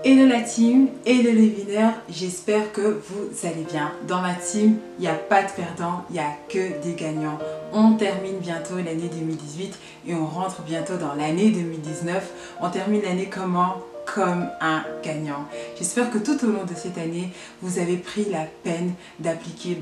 Hello la team, hello les winners, j'espère que vous allez bien. Dans ma team, il n'y a pas de perdants, il n'y a que des gagnants. On termine bientôt l'année 2018 et on rentre bientôt dans l'année 2019. On termine l'année comment? Comme un gagnant. J'espère que tout au long de cette année, vous avez pris la peine d'appliquer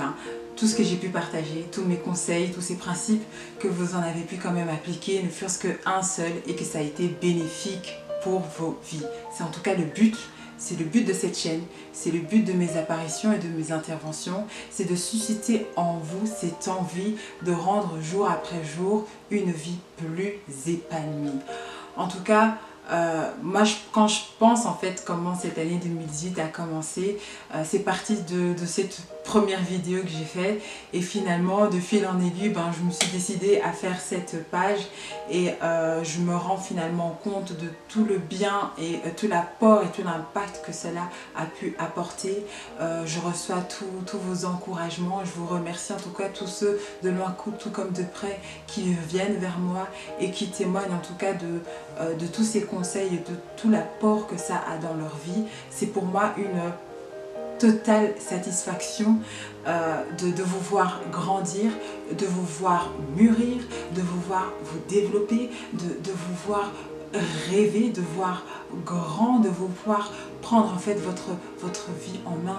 tout ce que j'ai pu partager, tous mes conseils, tous ces principes, que vous en avez pu quand même appliquer, ne fût-ce qu'un seul, et que ça a été bénéfique pour vos vies. C'est en tout cas le but. C'est le but de cette chaîne, c'est le but de mes apparitions et de mes interventions, c'est de susciter en vous cette envie de rendre jour après jour une vie plus épanouie. En tout cas, moi quand je pense en fait comment cette année 2018 a commencé, c'est parti de cette première vidéo que j'ai faite et finalement de fil en aiguille je me suis décidée à faire cette page et je me rends finalement compte de tout le bien et tout l'apport et tout l'impact que cela a pu apporter. Je reçois tous vos encouragements, je vous remercie en tout cas tous ceux de loin tout comme de près qui viennent vers moi et qui témoignent en tout cas de tous ces conseils et de tout l'apport que ça a dans leur vie. C'est pour moi une totale satisfaction de vous voir grandir, de vous voir mûrir, de vous voir vous développer, de vous voir rêver, de voir grand, de vous voir prendre en fait votre vie en main.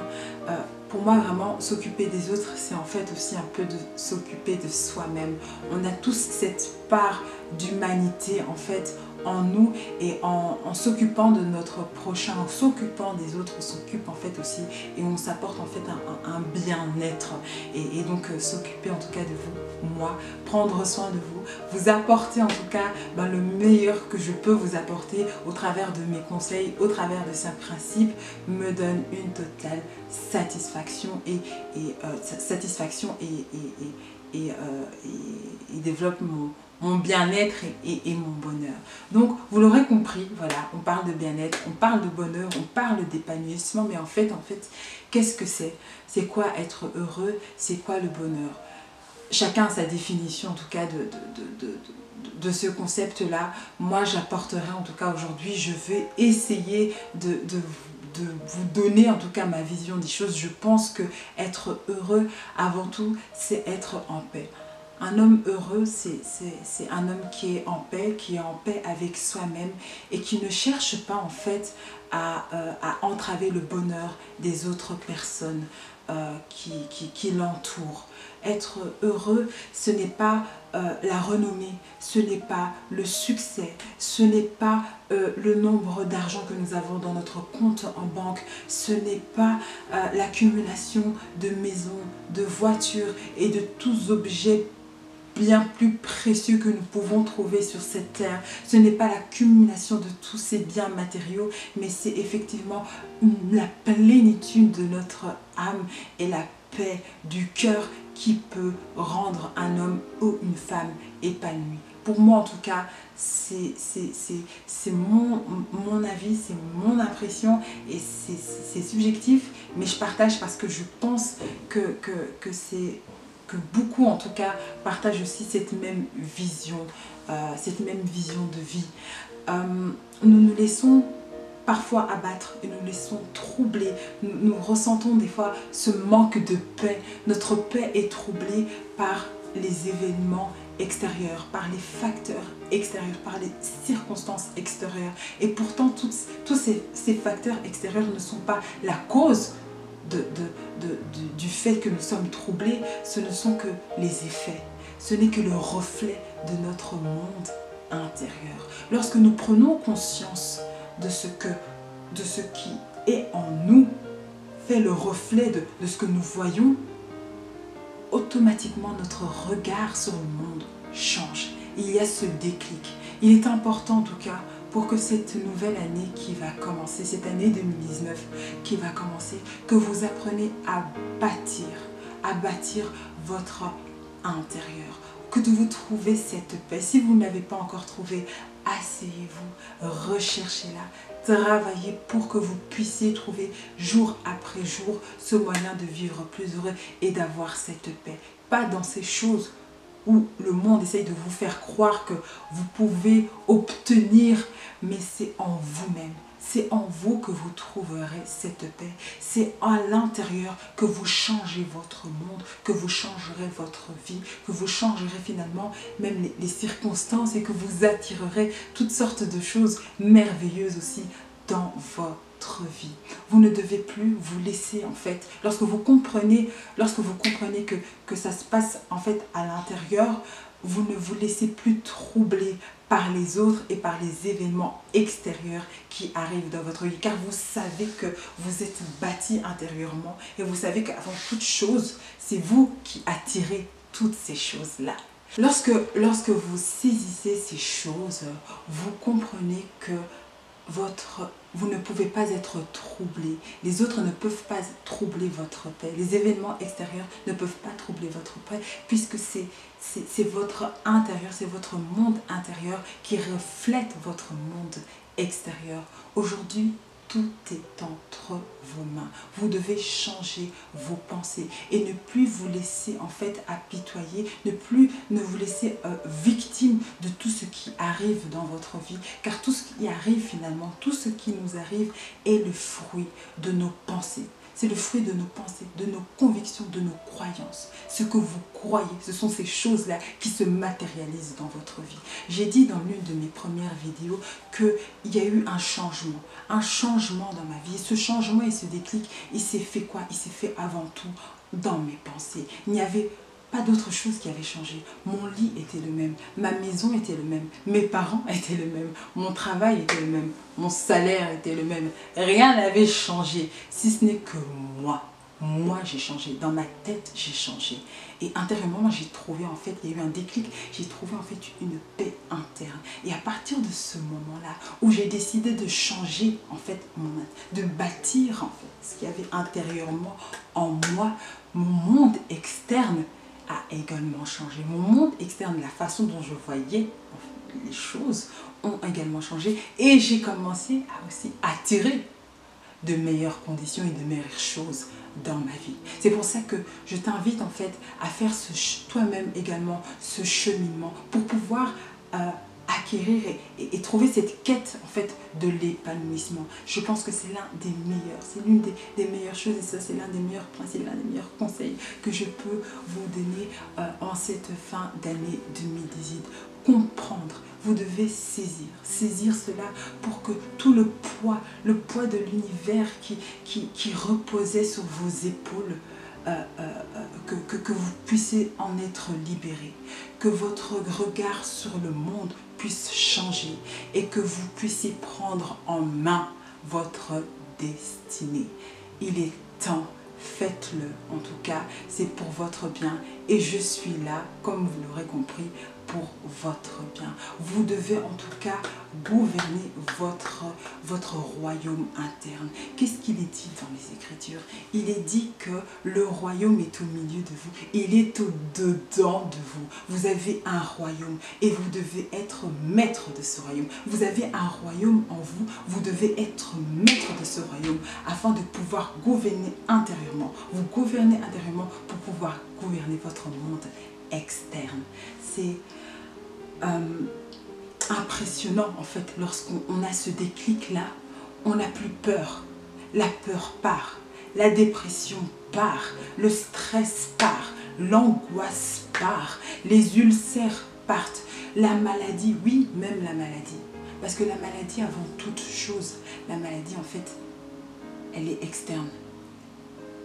Pour moi vraiment s'occuper des autres, c'est en fait aussi un peu de s'occuper de soi-même. On a tous cette part d'humanité en fait en nous et en s'occupant de notre prochain, en s'occupant des autres, on s'occupe en fait aussi et on s'apporte en fait un bien-être et donc s'occuper en tout cas de vous, moi, prendre soin de vous, vous apporter en tout cas le meilleur que je peux vous apporter au travers de mes conseils, au travers de ces principes me donne une totale satisfaction et développe mon bien-être et mon bonheur. Donc vous l'aurez compris, voilà, on parle de bien-être, on parle de bonheur, on parle d'épanouissement, mais en fait qu'est-ce que c'est? C'est quoi être heureux? C'est quoi le bonheur? Chacun a sa définition en tout cas de ce concept-là. Moi j'apporterai en tout cas aujourd'hui, je vais essayer de vous donner en tout cas ma vision des choses. Je pense que être heureux avant tout, c'est être en paix. Un homme heureux, c'est un homme qui est en paix avec soi-même et qui ne cherche pas en fait à entraver le bonheur des autres personnes qui l'entourent. Être heureux, ce n'est pas la renommée, ce n'est pas le succès, ce n'est pas le nombre d'argent que nous avons dans notre compte en banque, ce n'est pas l'accumulation de maisons, de voitures et de tous objets bien plus précieux que nous pouvons trouver sur cette terre. Ce n'est pas l'accumulation de tous ces biens matériaux, mais c'est effectivement la plénitude de notre âme et la paix du cœur qui peut rendre un homme ou une femme épanoui. Pour moi en tout cas, c'est mon avis, c'est mon impression et c'est subjectif, mais je partage parce que je pense que beaucoup en tout cas partagent aussi cette même vision de vie. Nous nous laissons parfois abattre et nous laissons troubler. Nous ressentons des fois ce manque de paix. Notre paix est troublée par les événements extérieurs, par les facteurs extérieurs, par les circonstances extérieures. Et pourtant, tous ces facteurs extérieurs ne sont pas la cause du fait que nous sommes troublés. Ce ne sont que les effets. Ce n'est que le reflet de notre monde intérieur. Lorsque nous prenons conscience de ce qui est en nous, fait le reflet de ce que nous voyons, automatiquement notre regard sur le monde change. Il y a ce déclic. Il est important en tout cas pour que cette nouvelle année qui va commencer, cette année 2019 qui va commencer, que vous appreniez à bâtir votre intérieur, que de vous trouver cette paix. Si vous ne l'avez pas encore trouvée, asseyez-vous, recherchez-la, travaillez pour que vous puissiez trouver jour après jour ce moyen de vivre plus heureux et d'avoir cette paix. Pas dans ces choses où le monde essaye de vous faire croire que vous pouvez obtenir, mais c'est en vous-même. C'est en vous que vous trouverez cette paix. C'est à l'intérieur que vous changez votre monde, que vous changerez votre vie, que vous changerez finalement même les circonstances et que vous attirerez toutes sortes de choses merveilleuses aussi dans votre vie. Vous ne devez plus vous laisser en fait, lorsque vous comprenez que ça se passe en fait à l'intérieur, vous ne vous laissez plus troubler par les autres et par les événements extérieurs qui arrivent dans votre vie. Car vous savez que vous êtes bâti intérieurement et vous savez qu'avant toute chose, c'est vous qui attirez toutes ces choses-là. Lorsque vous saisissez ces choses, vous comprenez que vous ne pouvez pas être troublé. Les autres ne peuvent pas troubler votre paix. Les événements extérieurs ne peuvent pas troubler votre paix puisque c'est votre intérieur, c'est votre monde intérieur qui reflète votre monde extérieur. Aujourd'hui, tout est entre vos mains. Vous devez changer vos pensées et ne plus vous laisser en fait apitoyer, ne vous laisser victime de tout ce qui arrive dans votre vie. Car tout ce qui arrive finalement, tout ce qui nous arrive est le fruit de nos pensées. C'est le fruit de nos pensées, de nos convictions, de nos croyances. Ce que vous croyez, ce sont ces choses-là qui se matérialisent dans votre vie. J'ai dit dans l'une de mes premières vidéos qu'il y a eu un changement dans ma vie. Et ce changement et ce déclic, il s'est fait quoi? Il s'est fait avant tout dans mes pensées. Il n'y avait pas d'autre chose qui avait changé. Mon lit était le même, ma maison était le même, mes parents étaient le même, mon travail était le même, mon salaire était le même. Rien n'avait changé, si ce n'est que moi. Moi, j'ai changé. Dans ma tête, j'ai changé. Et intérieurement, moi, j'ai trouvé, en fait, il y a eu un déclic, j'ai trouvé, en fait, une paix interne. Et à partir de ce moment-là, où j'ai décidé de changer, en fait, de bâtir, en fait, ce qu'il y avait intérieurement en moi, mon monde externe a également changé. Mon monde externe, la façon dont je voyais les choses ont également changé. Et j'ai commencé à aussi attirer de meilleures conditions et de meilleures choses dans ma vie. C'est pour ça que je t'invite en fait à faire toi-même également ce cheminement pour pouvoir acquérir et trouver cette quête en fait de l'épanouissement. Je pense que c'est l'un des meilleurs, c'est l'une des meilleures choses et ça c'est l'un des meilleurs principes, l'un des meilleurs conseils que je peux vous donner en cette fin d'année 2018. Comprendre, vous devez saisir cela pour que tout le poids de l'univers qui reposait sur vos épaules, que vous puissiez en être libéré, que votre regard sur le monde puisse changer et que vous puissiez prendre en main votre destinée. Il est temps, faites-le en tout cas, c'est pour votre bien et je suis là, comme vous l'aurez compris, pour votre bien. Vous devez en tout cas gouverner votre royaume interne. Qu'est-ce qu'il est dit dans les Écritures? Il est dit que le royaume est au milieu de vous. Il est au-dedans de vous. Vous avez un royaume et vous devez être maître de ce royaume. Vous avez un royaume en vous. Vous devez être maître de ce royaume afin de pouvoir gouverner intérieurement. Vous gouvernez intérieurement pour pouvoir gouverner votre monde externe. C'est impressionnant en fait lorsqu'on a ce déclic là, on n'a plus peur, la peur part, la dépression part, le stress part, l'angoisse part, les ulcères partent, la maladie, oui même la maladie, parce que la maladie avant toute chose, la maladie en fait elle est externe,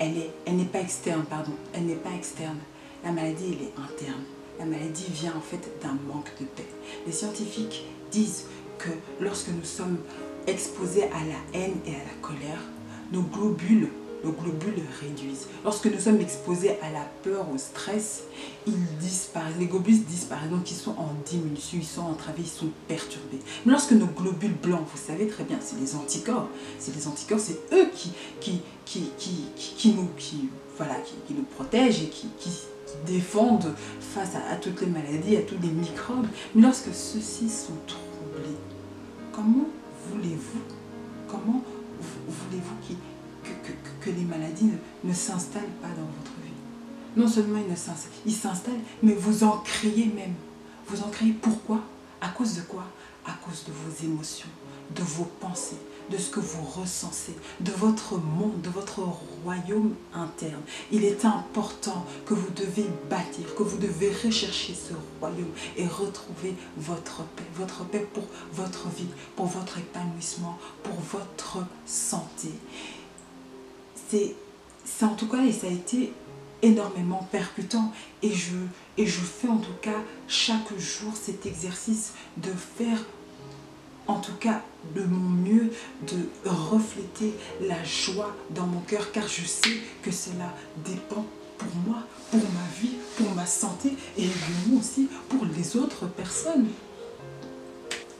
elle n'est pas externe, pardon, elle n'est pas externe, la maladie elle est interne. La maladie vient en fait d'un manque de paix. Les scientifiques disent que lorsque nous sommes exposés à la haine et à la colère, nos globules réduisent. Lorsque nous sommes exposés à la peur, au stress, ils disparaissent. Les globules disparaissent, donc ils sont en diminution, ils sont entravés, ils sont perturbés. Mais lorsque nos globules blancs, vous savez très bien, c'est les anticorps. C'est les anticorps, c'est eux qui nous protègent et qui défendent face à toutes les maladies, à tous les microbes. Mais lorsque ceux-ci sont troublés, comment voulez-vous que les maladies ne s'installent pas dans votre vie? Non seulement ils s'installent, mais vous en créez même. Vous en créez pourquoi? À cause de quoi? À cause de vos émotions, de vos pensées, de ce que vous recensez, de votre monde, de votre royaume interne. Il est important que vous devez bâtir, que vous devez rechercher ce royaume et retrouver votre paix pour votre vie, pour votre épanouissement, pour votre santé. C'est en tout cas, et ça a été énormément percutant, et je fais en tout cas chaque jour cet exercice de faire en tout cas de mon mieux, de refléter la joie dans mon cœur, car je sais que cela dépend pour moi, pour ma vie, pour ma santé et également aussi pour les autres personnes.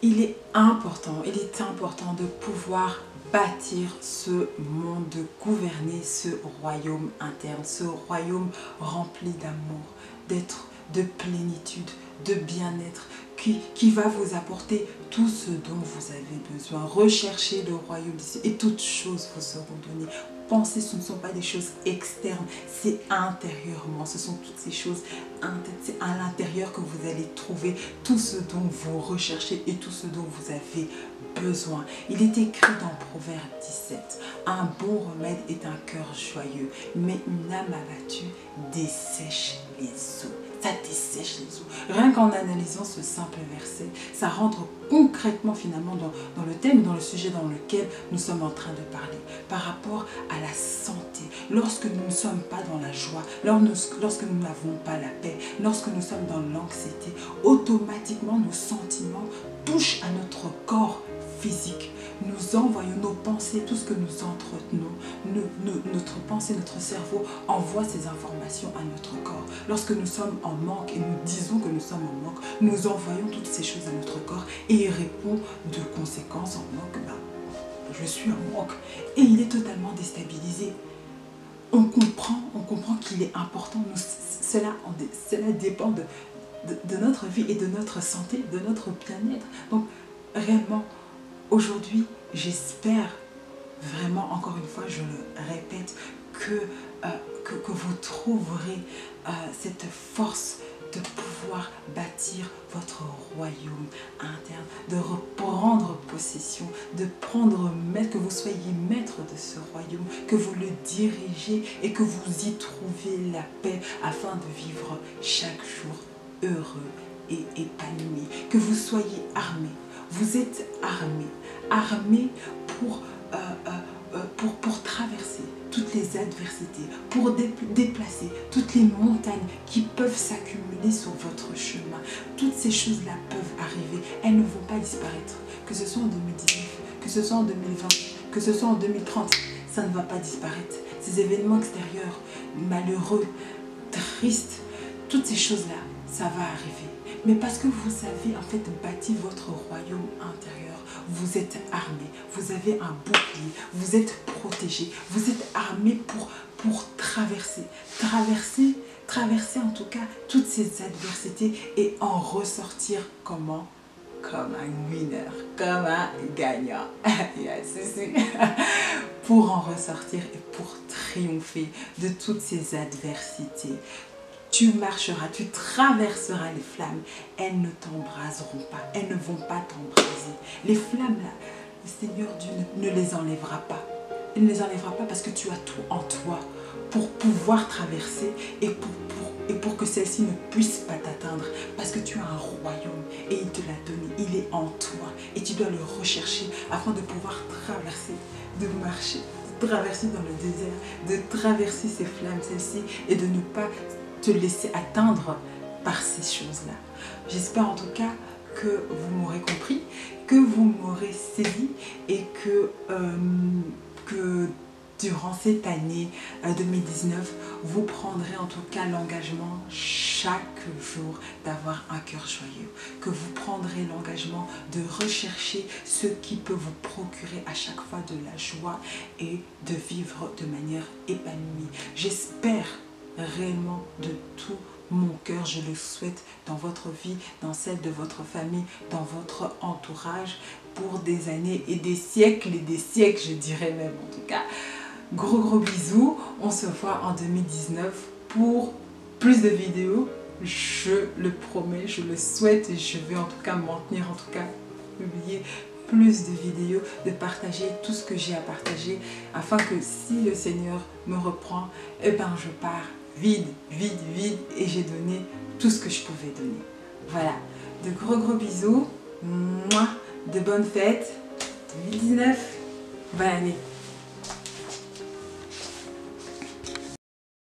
Il est important de pouvoir bâtir ce monde, de gouverner ce royaume interne, ce royaume rempli d'amour, de plénitude, de bien-être, qui va vous apporter tout ce dont vous avez besoin. Recherchez le royaume d'ici et toutes choses vous seront données. Pensez, ce ne sont pas des choses externes, c'est intérieurement. Ce sont toutes ces choses, c'est à l'intérieur que vous allez trouver tout ce dont vous recherchez et tout ce dont vous avez besoin. Il est écrit dans Proverbe 17, un bon remède est un cœur joyeux, mais une âme abattue dessèche les os. Ça dessèche les os. Rien qu'en analysant ce simple verset, ça rentre concrètement finalement dans le thème, dans le sujet dans lequel nous sommes en train de parler, par rapport à la santé. Lorsque nous ne sommes pas dans la joie, lorsque nous n'avons pas la paix, lorsque nous sommes dans l'anxiété, automatiquement nos sentiments touchent à notre corps physique. Nous envoyons nos pensées, tout ce que nous entretenons, notre pensée, notre cerveau envoie ces informations à notre corps. Lorsque nous sommes en manque et nous disons que nous sommes en manque, nous envoyons toutes ces choses à notre corps et il répond de conséquence en manque. Je suis en manque et il est totalement déstabilisé. On comprend qu'il est important. Cela dépend de notre vie et de notre santé, de notre bien-être. Donc réellement, aujourd'hui, j'espère vraiment, encore une fois, je le répète, que vous trouverez cette force de pouvoir bâtir votre royaume interne, de reprendre possession, que vous soyez maître de ce royaume, que vous le dirigez et que vous y trouviez la paix afin de vivre chaque jour heureux et épanoui, que vous soyez armés. Vous êtes armés pour traverser toutes les adversités, pour déplacer toutes les montagnes qui peuvent s'accumuler sur votre chemin. Toutes ces choses-là peuvent arriver, elles ne vont pas disparaître. Que ce soit en 2019, que ce soit en 2020, que ce soit en 2030, ça ne va pas disparaître. Ces événements extérieurs, malheureux, tristes, toutes ces choses-là, ça va arriver. Mais parce que vous avez en fait bâti votre royaume intérieur, vous êtes armés, vous avez un bouclier, vous êtes protégés, vous êtes armés pour traverser en tout cas toutes ces adversités et en ressortir comment? Comme un winner, comme un gagnant. Pour en ressortir et pour triompher de toutes ces adversités. Tu marcheras, tu traverseras les flammes, elles ne t'embraseront pas, elles ne vont pas t'embraser. Les flammes là, le Seigneur Dieu ne les enlèvera pas. Il ne les enlèvera pas parce que tu as tout en toi pour pouvoir traverser et pour que celle-ci ne puisse pas t'atteindre. Parce que tu as un royaume et il te l'a donné, il est en toi et tu dois le rechercher afin de pouvoir traverser, de marcher, de traverser dans le désert, de traverser ces flammes, celles-ci et de ne pas te laisser atteindre par ces choses-là. J'espère en tout cas que vous m'aurez compris, que vous m'aurez saisi et que durant cette année 2019, vous prendrez en tout cas l'engagement chaque jour d'avoir un cœur joyeux, que vous prendrez l'engagement de rechercher ce qui peut vous procurer à chaque fois de la joie et de vivre de manière épanouie. J'espère réellement de tout mon cœur, je le souhaite dans votre vie, dans celle de votre famille, dans votre entourage pour des années et des siècles, je dirais même en tout cas. Gros bisous, on se voit en 2019 pour plus de vidéos, je le promets, je le souhaite et je vais en tout cas m'en tenir, en tout cas publier plus de vidéos, de partager tout ce que j'ai à partager afin que si le Seigneur me reprend, eh ben je pars vide et j'ai donné tout ce que je pouvais donner. Voilà, de gros bisous, mouah, de bonnes fêtes, 2019, bonne année.